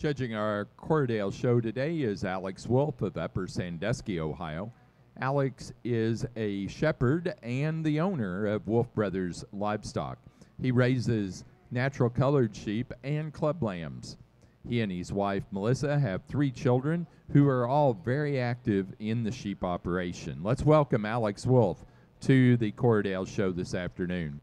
Judging our Corriedale show today is Alex Wolf of Upper Sandusky, Ohio. Alex is a shepherd and the owner of Wolf Brothers Livestock. He raises natural colored sheep and club lambs. He and his wife, Melissa, have 3 children who are all very active in the sheep operation. Let's welcome Alex Wolf to the Corriedale show this afternoon.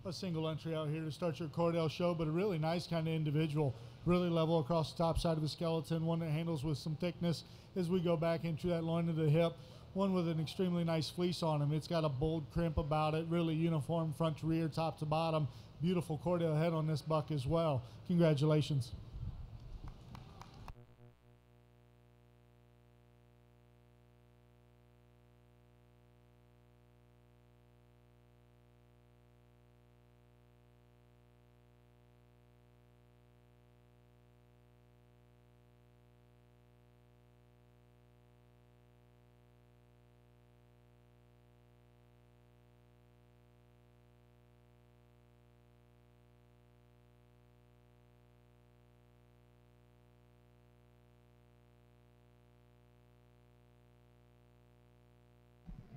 A single entry out here to start your Corriedale show, but a really nice kind of individual, really level across the top side of the skeleton, one that handles with some thickness as we go back into that loin to the hip, one with an extremely nice fleece on him. It's got a bold crimp about it, really uniform front to rear, top to bottom. Beautiful Corriedale head on this buck as well. Congratulations.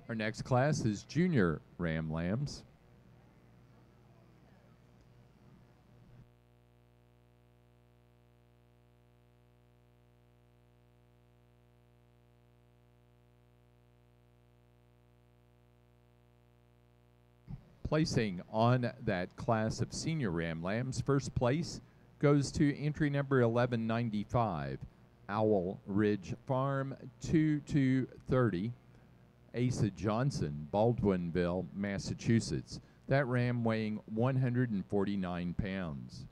Our next class is Junior Ram Lambs. Placing on that class of Senior Ram Lambs, first place goes to entry number 1195, Owl Ridge Farm 2230. Asa Johnson, Baldwinville, Massachusetts. That ram weighing 149 pounds.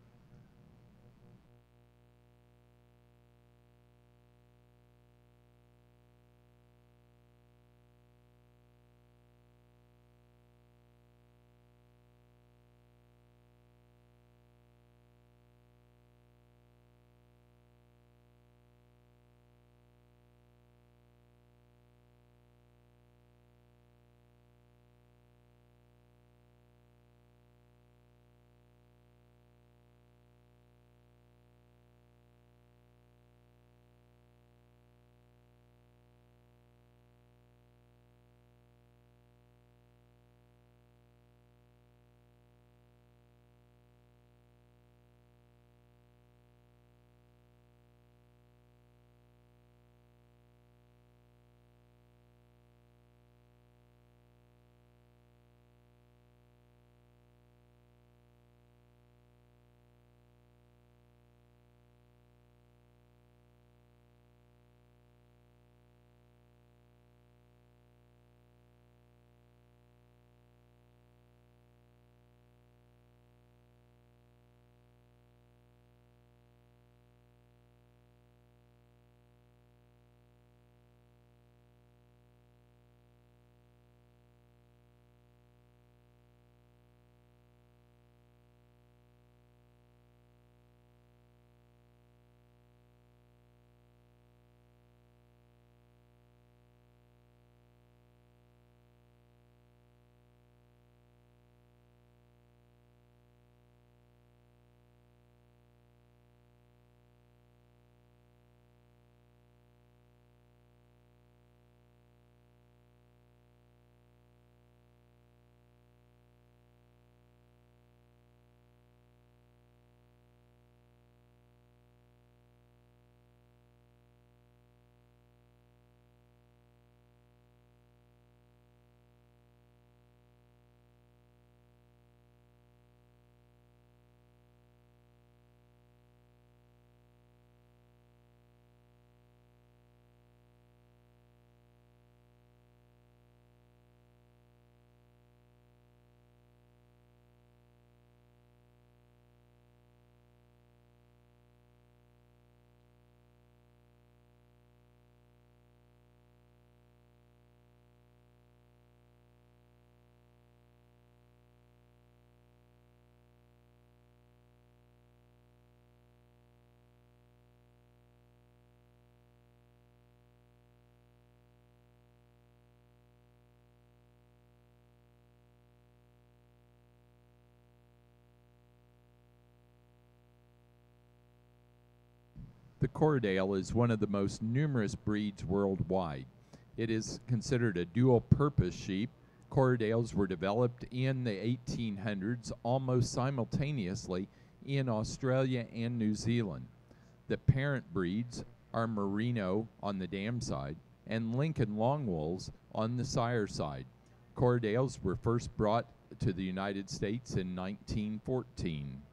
The Corriedale is one of the most numerous breeds worldwide. It is considered a dual-purpose sheep. Corriedales were developed in the 1800s almost simultaneously in Australia and New Zealand. The parent breeds are Merino on the dam side and Lincoln Longwools on the sire side. Corriedales were first brought to the United States in 1914.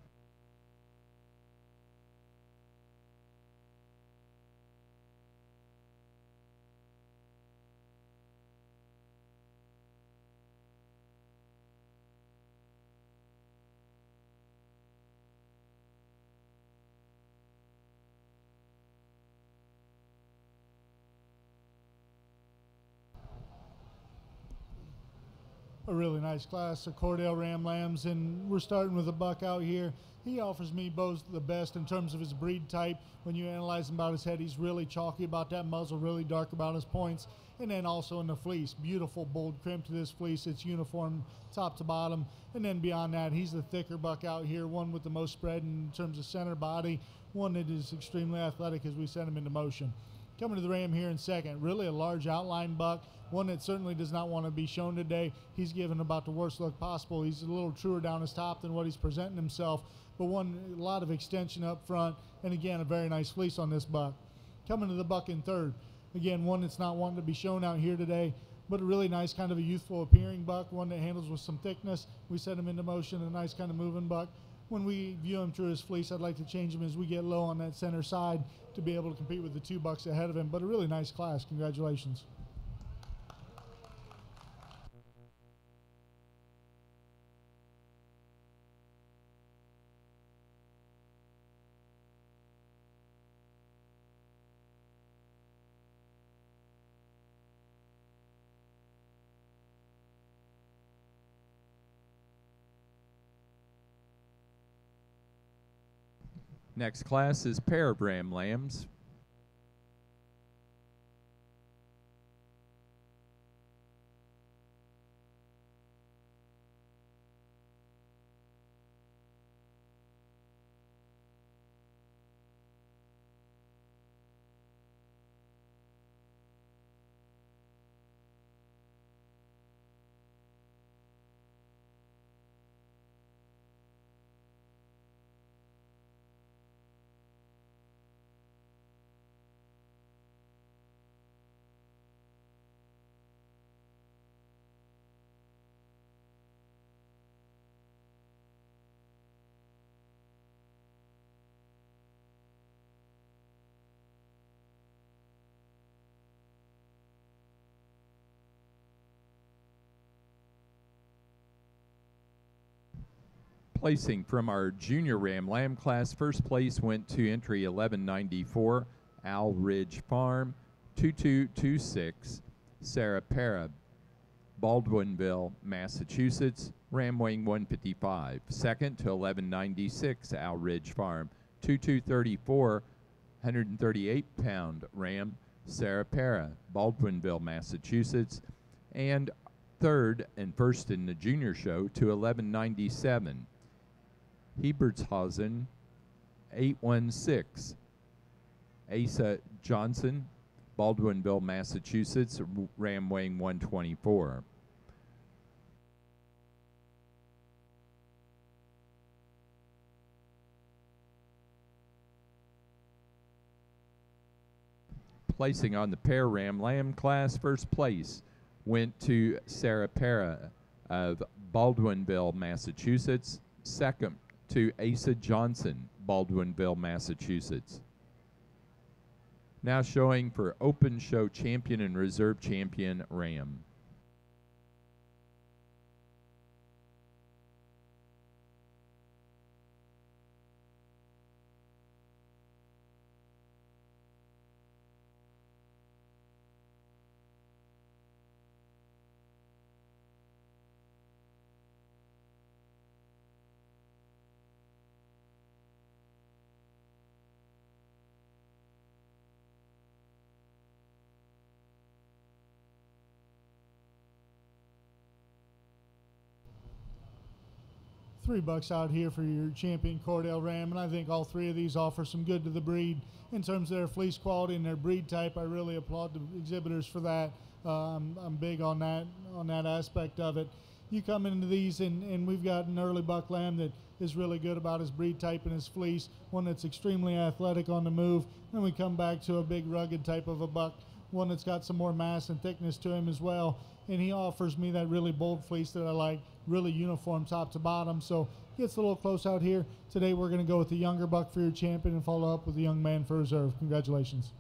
A really nice class of Corriedale Ram Lambs, and we're starting with a buck out here. He offers me both the best in terms of his breed type. When you analyze him about his head, he's really chalky about that muzzle, really dark about his points, and then also in the fleece. Beautiful, bold crimp to this fleece. It's uniform top to bottom, and then beyond that, he's the thicker buck out here, one with the most spread in terms of center body, one that is extremely athletic as we send him into motion. Coming to the ram here in second, really a large outline buck, one that certainly does not want to be shown today. He's given about the worst look possible. He's a little truer down his top than what he's presenting himself, but a lot of extension up front, and again, a very nice fleece on this buck. Coming to the buck in third, again, one that's not wanting to be shown out here today, but a really nice kind of a youthful appearing buck, one that handles with some thickness. We set him into motion, a nice kind of moving buck. When we view him through his fleece, I'd like to change him as we get low on that center side to be able to compete with the two bucks ahead of him, but a really nice class. Congratulations. Next class is pair of ram lambs. Placing from our junior ram lamb class, first place went to entry 1194, Owl Ridge Farm, 2226, Sarah Para, Baldwinville, Massachusetts, ram weighing 155. Second to 1196, Owl Ridge Farm, 2234, 138-pound ram, Sarah Para, Baldwinville, Massachusetts, and third and first in the junior show to 1197, Hebertshausen, 816, Asa Johnson, Baldwinville, Massachusetts, ram weighing 124. Placing on the pair ram lamb class, first place went to Sarah Para of Baldwinville, Massachusetts. Second to Asa Johnson, Baldwinville, Massachusetts. Now showing for Open Show Champion and Reserve Champion ram. $3 out here for your champion Corriedale Ram, and I think all three of these offer some good to the breed in terms of their fleece quality and their breed type. I really applaud the exhibitors for that. I'm big on that aspect of it. You come into these and we've got an early buck lamb that is really good about his breed type and his fleece, one that's extremely athletic on the move. Then we come back to a big rugged type of a buck, one that's got some more mass and thickness to him as well. And he offers me that really bold fleece that I like, really uniform top to bottom. So gets a little close out here. Today we're going to go with the younger buck for your champion and follow up with the young man for reserve. Congratulations.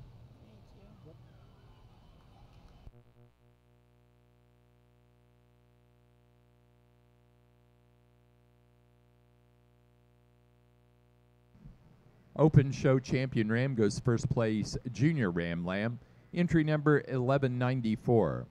Open Show champion ram goes first place junior ram lamb, entry number 1194.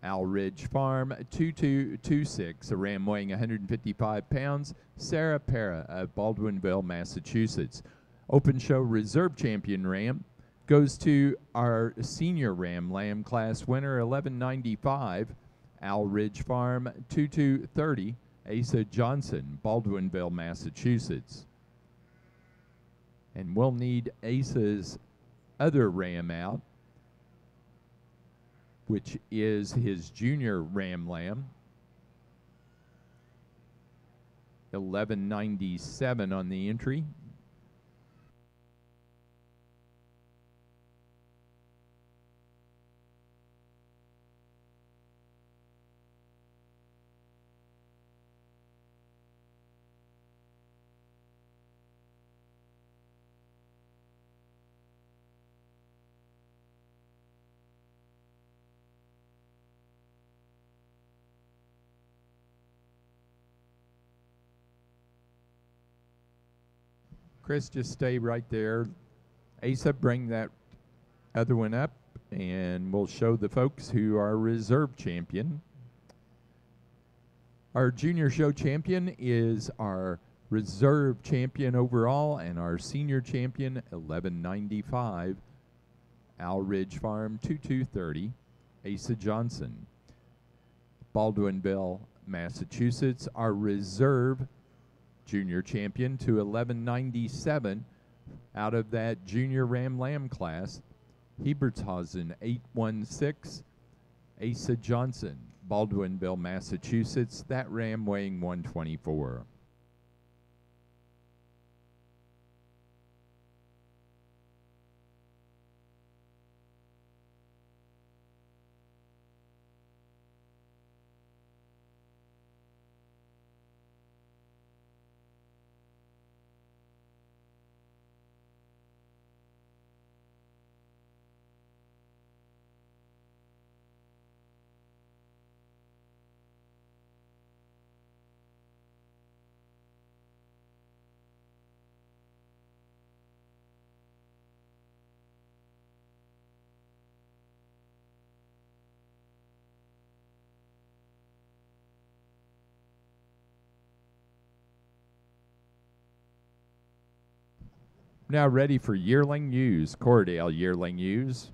Owl Ridge Farm 2226, a ram weighing 155 pounds, Sarah Para of Baldwinville, Massachusetts. Open Show reserve champion ram goes to our senior ram lamb class winner 1195, Owl Ridge Farm 2230, Asa Johnson, Baldwinville, Massachusetts. And we'll need Asa's other ram out, which is his junior ram lamb, 1197 on the entry. Chris, just stay right there. Asa, bring that other one up, and we'll show the folks who are reserve champion. Our junior show champion is our reserve champion overall, and our senior champion, 1195, Owl Ridge Farm, 2230, Asa Johnson. Baldwinville, Massachusetts, our reserve junior champion to 1197 out of that junior ram lamb class. Hebertshausen 816, Asa Johnson, Baldwinville, Massachusetts, that ram weighing 124. Now ready for yearling ewes, Corriedale yearling ewes.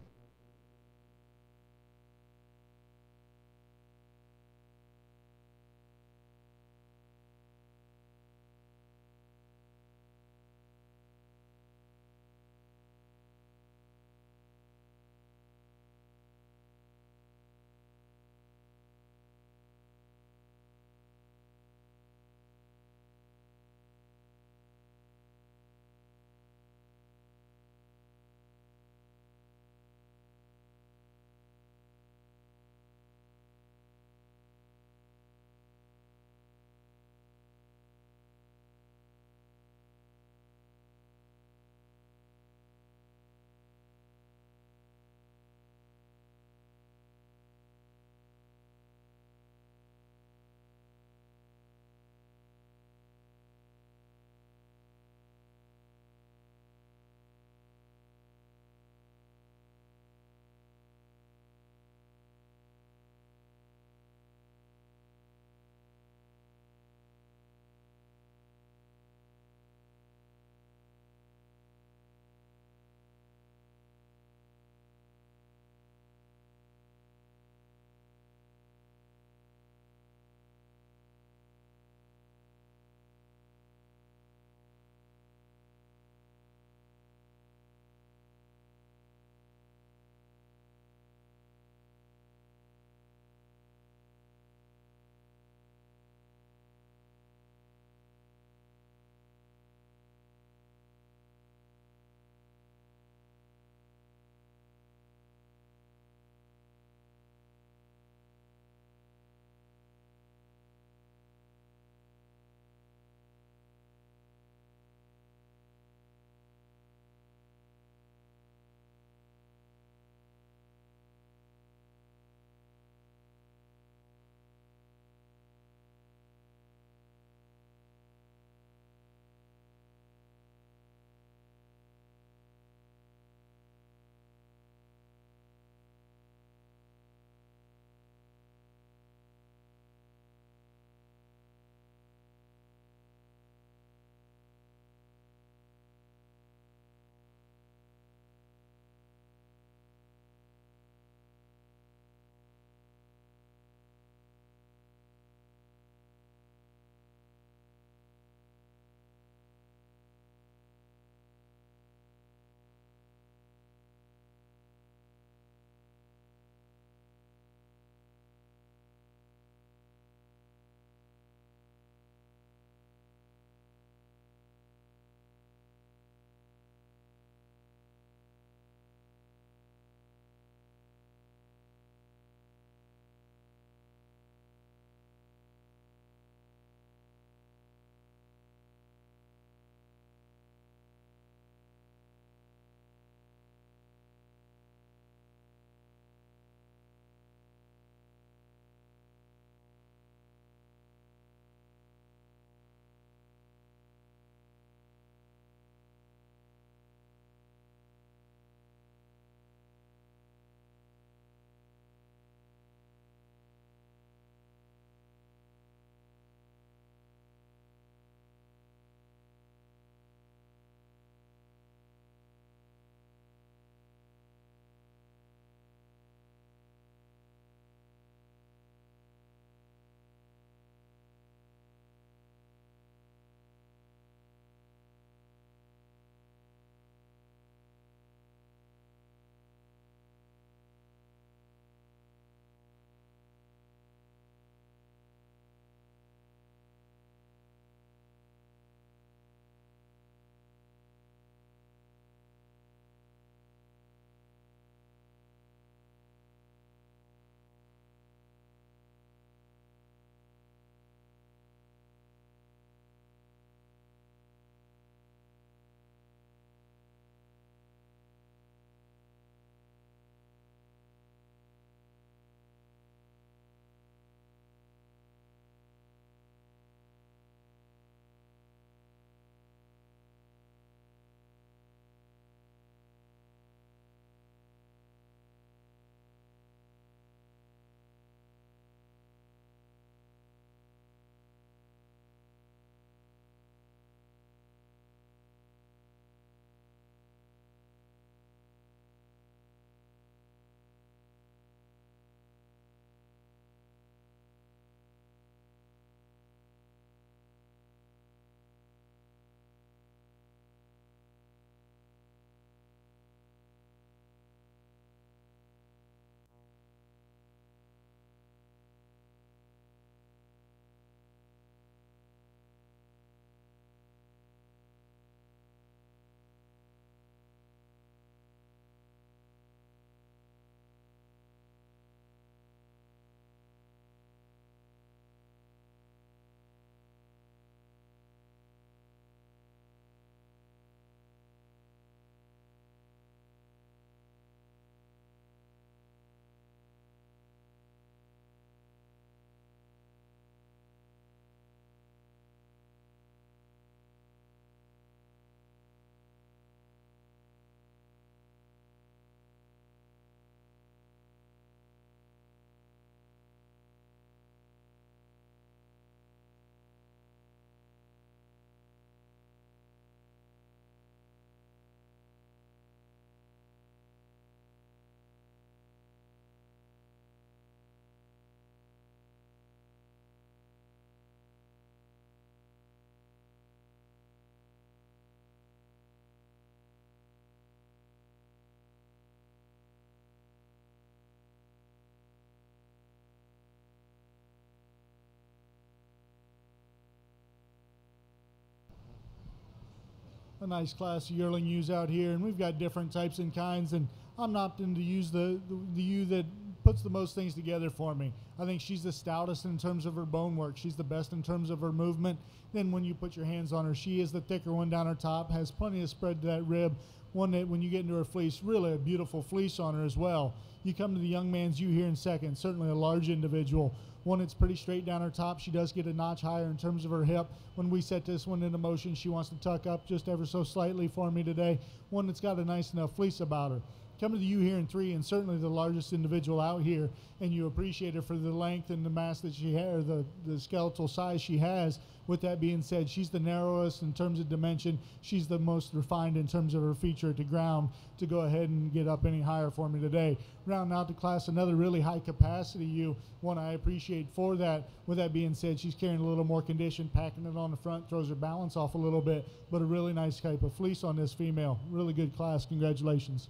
a nice class of yearling ewes out here, and we've got different types and kinds, and I'm opting to use the ewe that puts the most things together for me. I think she's the stoutest in terms of her bone work. She's the best in terms of her movement. Then when you put your hands on her, she is the thicker one down her top, has plenty of spread to that rib. One that when you get into her fleece, really a beautiful fleece on her as well. You come to the young man's ewe here in second, certainly a large individual. One that's pretty straight down her top. She does get a notch higher in terms of her hip. When we set this one into motion, she wants to tuck up just ever so slightly for me today. One that's got a nice enough fleece about her. Come to the ewe here in 3, and certainly the largest individual out here, and you appreciate her for the length and the mass that she has, the skeletal size she has. With that being said, she's the narrowest in terms of dimension. She's the most refined in terms of her feature at the ground to go ahead and get up any higher for me today. Rounding out the class, another really high capacity ewe, one I appreciate for that. With that being said, she's carrying a little more condition, packing it on the front, throws her balance off a little bit, but a really nice type of fleece on this female. Really good class. Congratulations.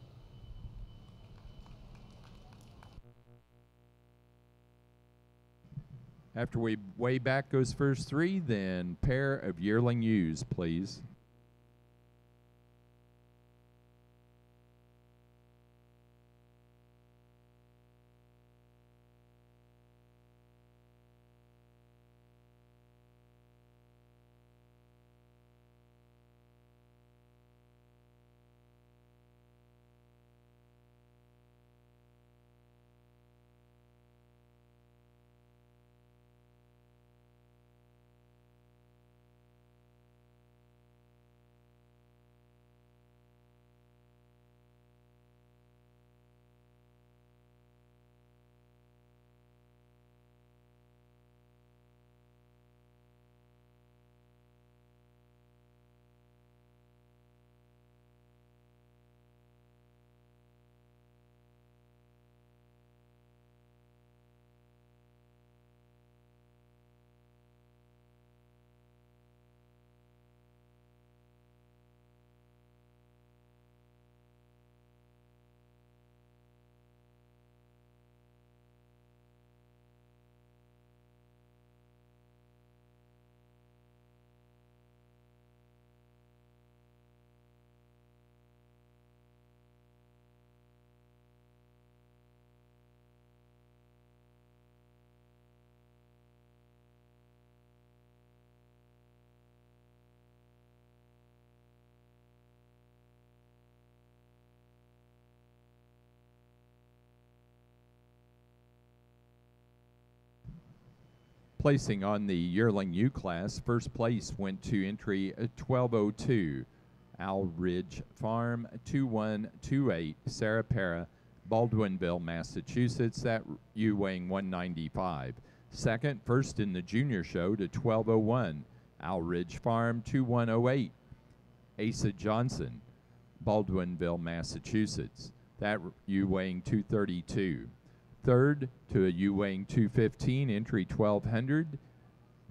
After we weigh back those first 3, then pair of yearling ewes, please. Placing on the yearling ewe class, first place went to entry 1202, Owl Ridge Farm, 2128, Sarah Para, Baldwinville, Massachusetts. That ewe weighing 195. Second, first in the junior show to 1201, Owl Ridge Farm, 2108, Asa Johnson, Baldwinville, Massachusetts. That ewe weighing 232. Third, to a ewe weighing 215, entry 1200,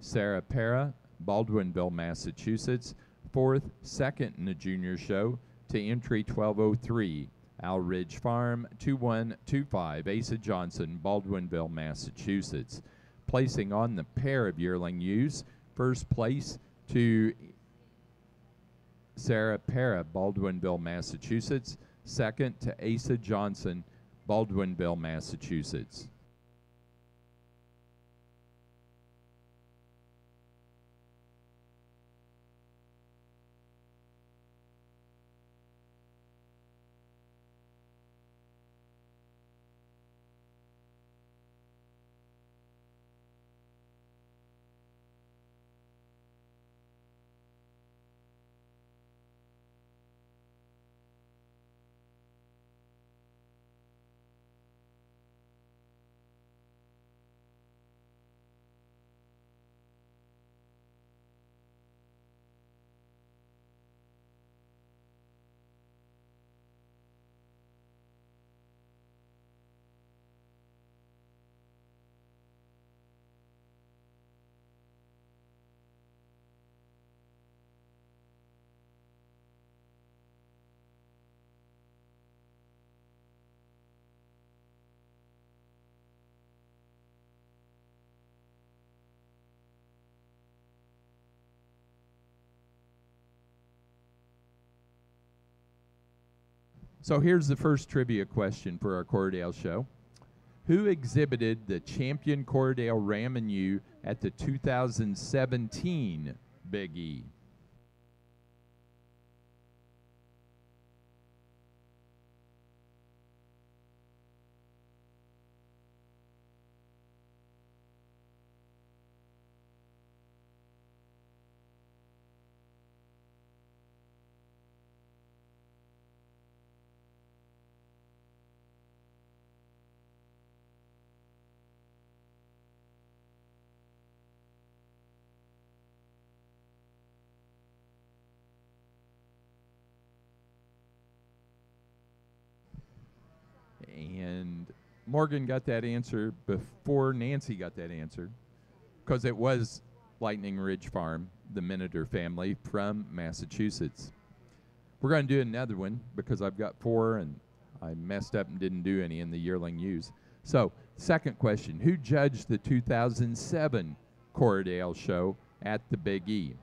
Sarah Para, Baldwinville, Massachusetts. Fourth, second in the junior show to entry 1203, Owl Ridge Farm, 2125, Asa Johnson, Baldwinville, Massachusetts. Placing on the pair of yearling ewes, first place to Sarah Para, Baldwinville, Massachusetts. Second to Asa Johnson, Baldwinville, Massachusetts. So here's the first trivia question for our Corriedale show. Who exhibited the champion Corriedale Ram and U at the 2017 Big E? And Morgan got that answer before Nancy got that answer, because it was Lightning Ridge Farm, the Miniter family from Massachusetts. We're going to do another one because I've got 4 and I messed up and didn't do any in the yearling ewes. So, second question, who judged the 2007 Corriedale show at the Big E?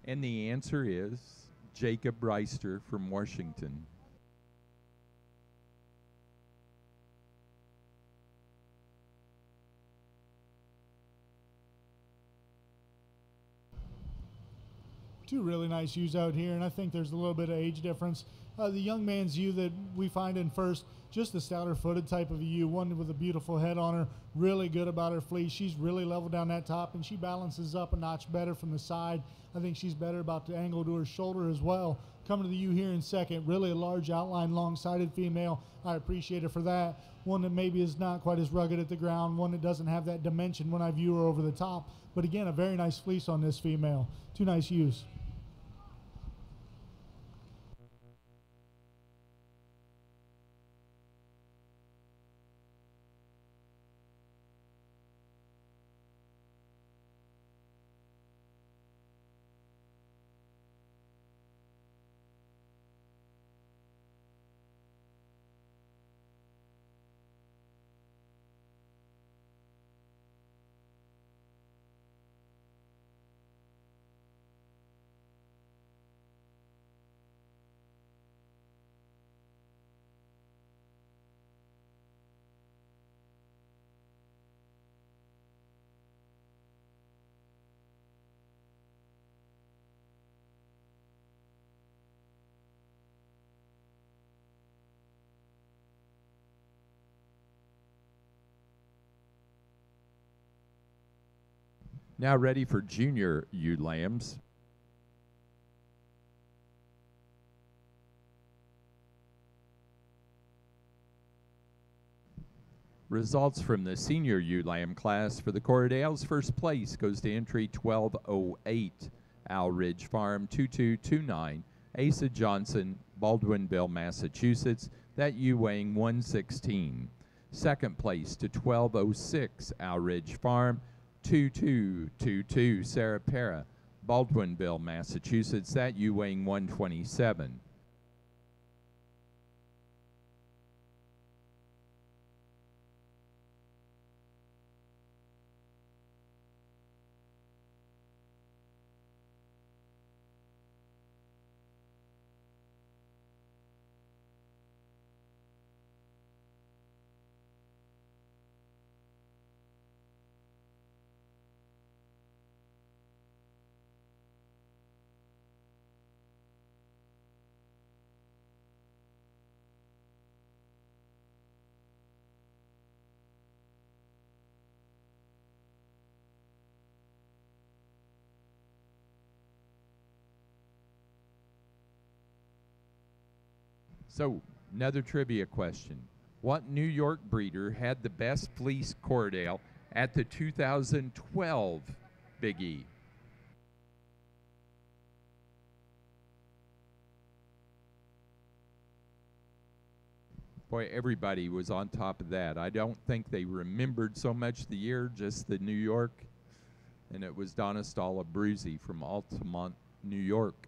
And the answer is Jacob Reister from Washington. Two really nice ewes out here, and I think there's a little bit of age difference. The young man's ewe that we find in first, just the stouter footed type of a ewe, one with a beautiful head on her, really good about her fleece. She's really level down that top, and she balances up a notch better from the side. I think she's better about the angle to her shoulder as well. Coming to the ewe here in second, really a large outline, long-sided female. I appreciate her for that. One that maybe is not quite as rugged at the ground, one that doesn't have that dimension when I view her over the top. But again, a very nice fleece on this female. Two nice ewes. Now ready for junior ewe lambs. Results from the senior ewe lamb class for the Corriedales. First place goes to entry 1208, Owl Ridge Farm 2229, Asa Johnson, Baldwinville, Massachusetts. That ewe weighing 116. Second place to 1206, Owl Ridge Farm, 2222 Sarah Para, Baldwinville, Massachusetts. That ewe weighing 127. So, another trivia question. What New York breeder had the best fleece Corriedale at the 2012 Big E? Boy, everybody was on top of that. I don't think they remembered so much the year, just the New York. And it was Donestalla Bruzy from Altamont, New York.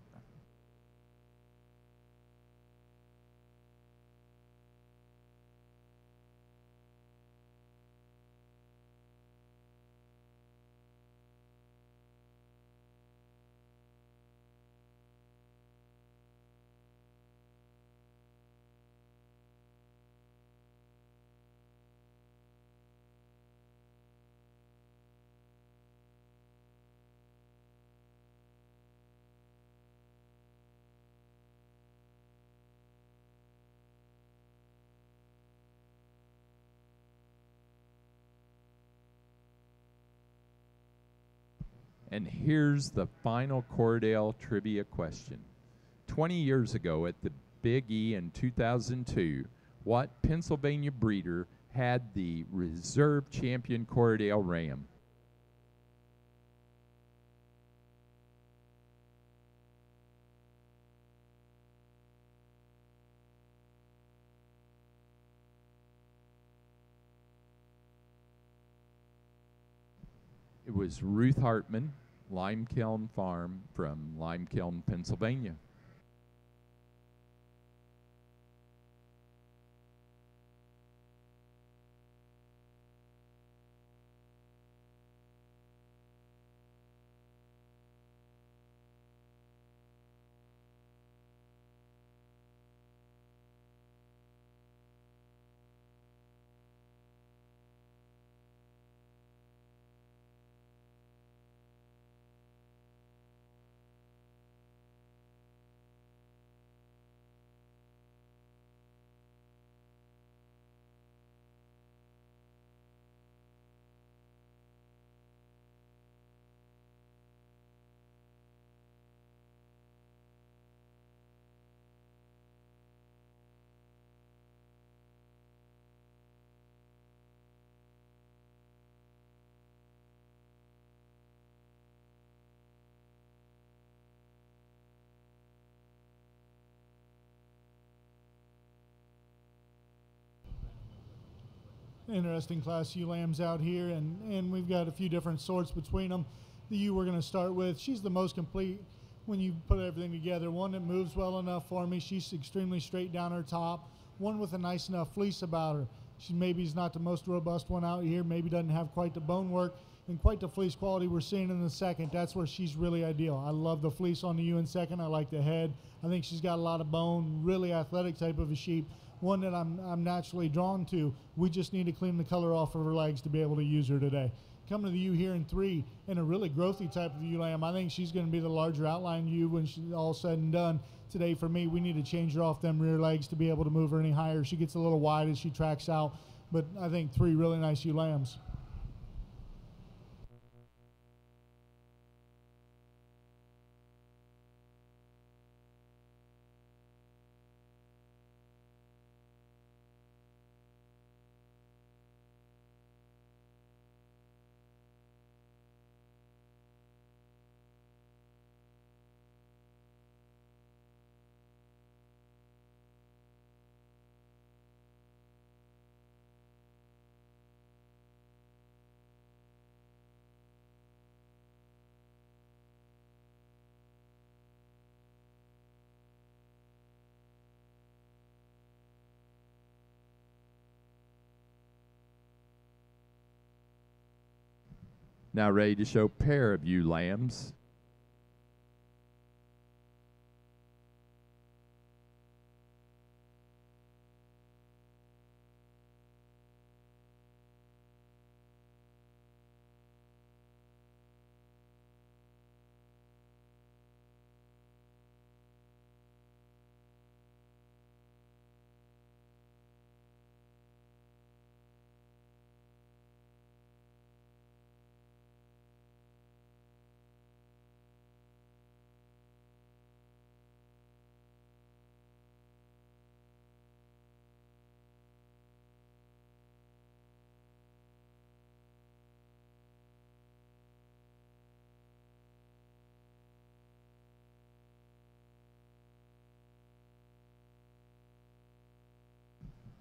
And here's the final Corriedale trivia question. 20 years ago at the Big E in 2002, what Pennsylvania breeder had the reserve champion Corriedale ram? It was Ruth Hartman, Lime Kiln Farm from Lime Kiln, Pennsylvania. Interesting Class U lambs out here, and we've got a few different sorts between them. The ewe we're going to start with, she's the most complete when you put everything together. One that moves well enough for me. She's extremely straight down her top. One with a nice enough fleece about her. She maybe is not the most robust one out here, maybe doesn't have quite the bone work and quite the fleece quality we're seeing in the second. That's where she's really ideal. I love the fleece on the ewe in second. I like the head. I think she's got a lot of bone, really athletic type of a sheep. One that I'm naturally drawn to. We just need to clean the color off of her legs to be able to use her today. Coming to the ewe here in 3, in a really growthy type of ewe lamb. I think she's going to be the larger outline ewe when she's all said and done. Today for me, we need to change her off them rear legs to be able to move her any higher. She gets a little wide as she tracks out, but I think 3 really nice ewe lambs. Now ready to show pair of ewe lambs.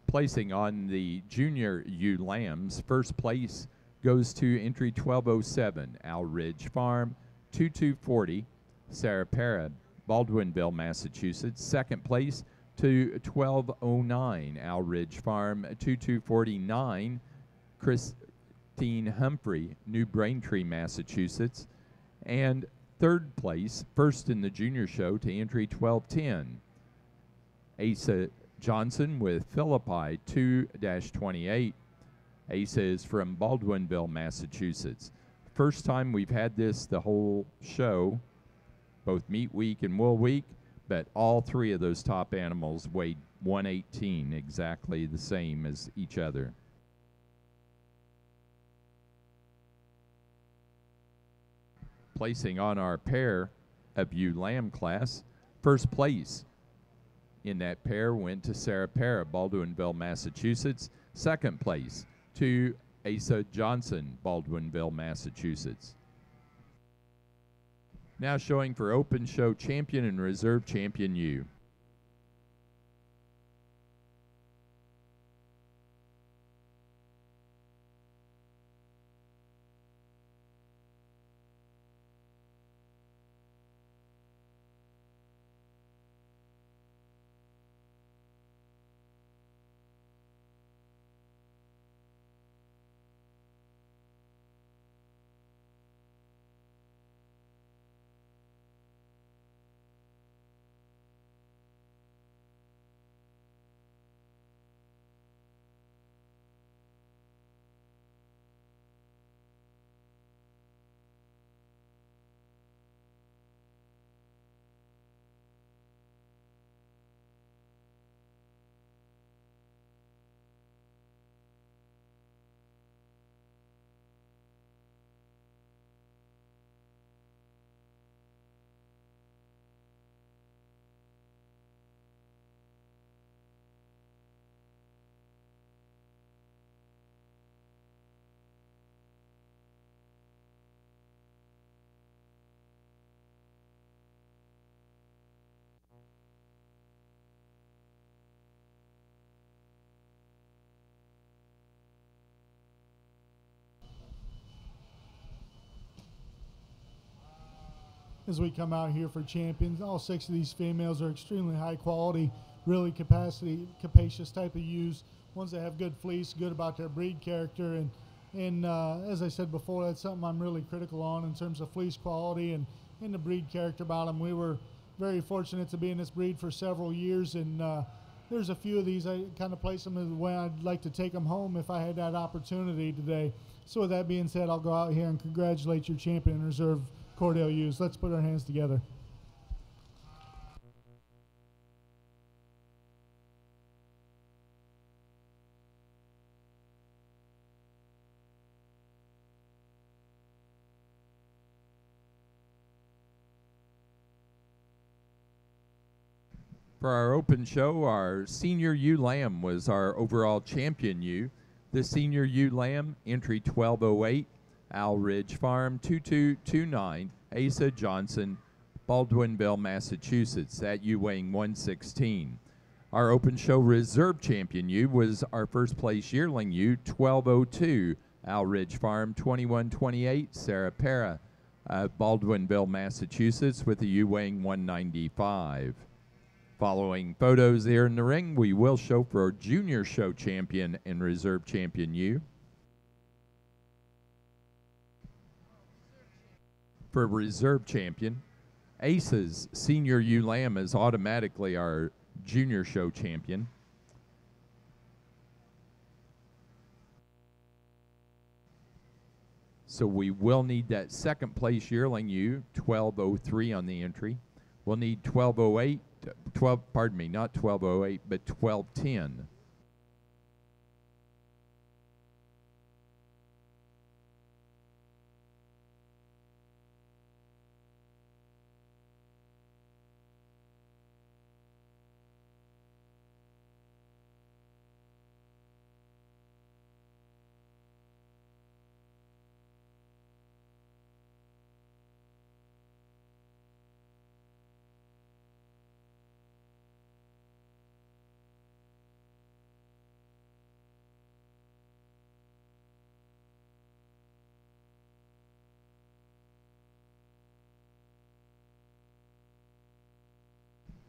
Placing on the junior ewe lambs, first place goes to entry 1207, Owl Ridge Farm, 2240, Sarah Para, Baldwinville, Massachusetts. Second place to 1209, Owl Ridge Farm, 2249, Christine Humphrey, New Braintree, Massachusetts. And third place, first in the junior show, to entry 1210, Asa Johnson with Philippi 2-28. Asa is from Baldwinville, Massachusetts. First time we've had this the whole show, both meat week and wool week, but all three of those top animals weighed 118, exactly the same as each other. Placing on our pair of ewe lamb class, first place in that pair went to Sarah Para, Baldwinville, Massachusetts. Second place to Asa Johnson, Baldwinville, Massachusetts. Now showing for Open Show Champion and Reserve Champion ewe. As we come out here for champions, all 6 of these females are extremely high quality, really capacious type of ewes, ones that have good fleece, good about their breed character, and as I said before, that's something I'm really critical on in terms of fleece quality and the breed character about them. We were very fortunate to be in this breed for several years, and there's a few of these I kind of place them the way I'd like to take them home if I had that opportunity today. So with that being said, I'll go out here and congratulate your champion and reserve Corriedale ewes. Let's put our hands together. For our open show, our senior ewe lamb was our overall champion ewe. The senior ewe lamb, entry 1208, Owl Ridge Farm, 2229, Asa Johnson, Baldwinville, Massachusetts. That ewe weighing 116. Our open show reserve champion ewe was our first place yearling ewe, 1202, Owl Ridge Farm, 2128, Sarah Para, Baldwinville, Massachusetts, with a ewe weighing 195. Following photos there in the ring, we will show for our junior show champion and reserve champion ewe. for reserve champion. Aces Senior Ewe Lamb is automatically our junior show champion. So we will need that second place yearling ewe, 1203 on the entry. We'll need 1208, not 1208, but 1210.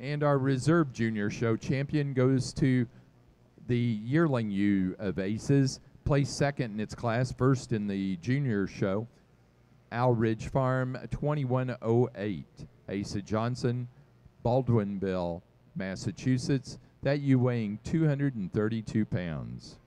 And our reserve junior show champion goes to the yearling ewe of Aces, placed second in its class, first in the junior show. Owl Ridge Farm 2108. Asa Johnson, Baldwinville, Massachusetts. That ewe weighing 232 pounds.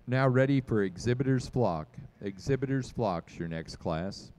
Now ready for Exhibitor's Flock. Exhibitor's Flock's your next class.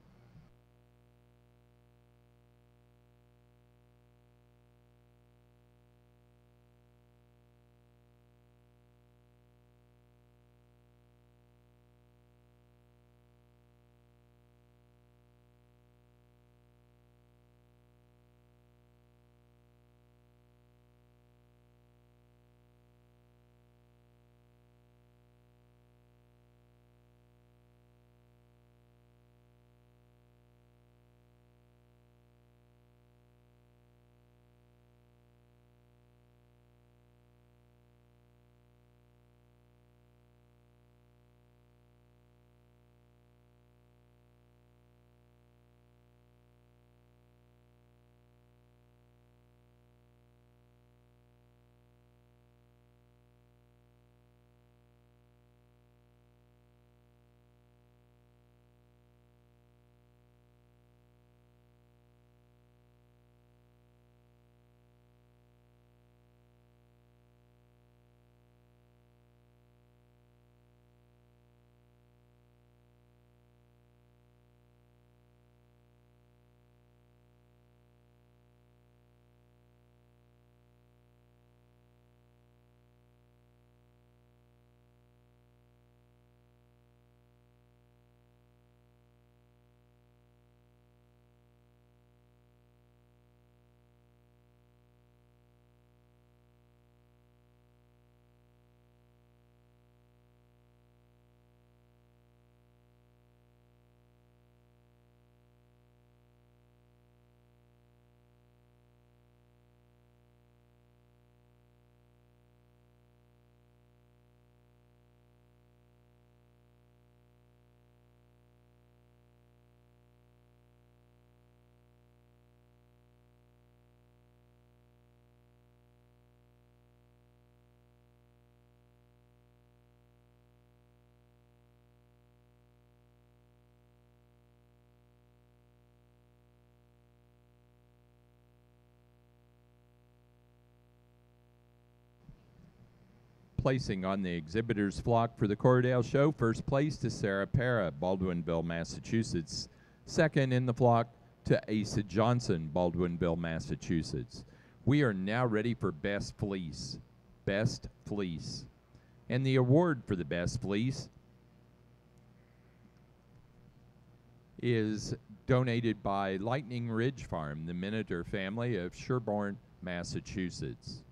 Placing on the exhibitor's flock for the Corriedale show, first place to Sarah Para, Baldwinville, Massachusetts. Second in the flock to Asa Johnson, Baldwinville, Massachusetts. We are now ready for Best Fleece. Best Fleece. And the award for the Best Fleece is donated by Lightning Ridge Farm, the Miniter family of Sherborne, Massachusetts.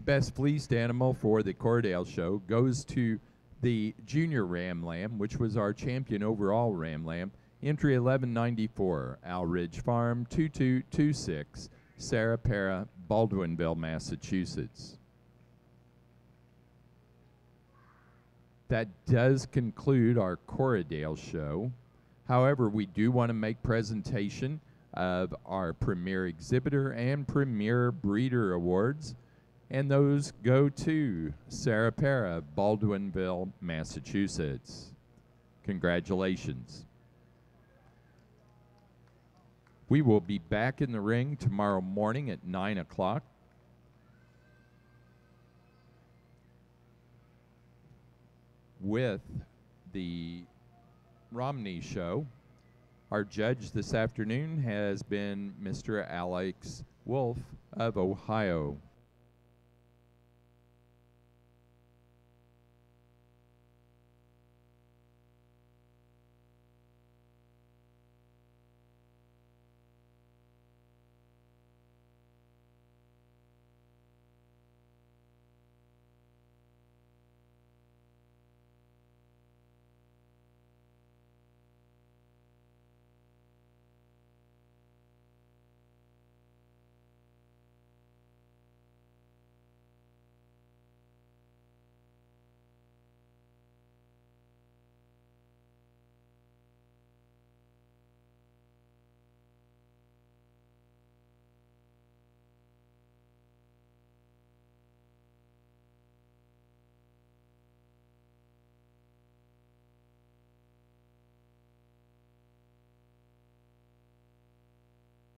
The best fleeced animal for the Corriedale show goes to the Junior Ram Lamb, which was our champion overall Ram Lamb. Entry 1194, Owl Ridge Farm, 2226, Sarah Para, Baldwinville, Massachusetts. That does conclude our Corriedale show. However, we do want to make presentation of our Premier Exhibitor and Premier Breeder Awards, and those go to Sarah Para, Baldwinville, Massachusetts. Congratulations. We will be back in the ring tomorrow morning at 9 o'clock. With the Romney show. Our judge this afternoon has been Mr. Alex Wolf of Ohio.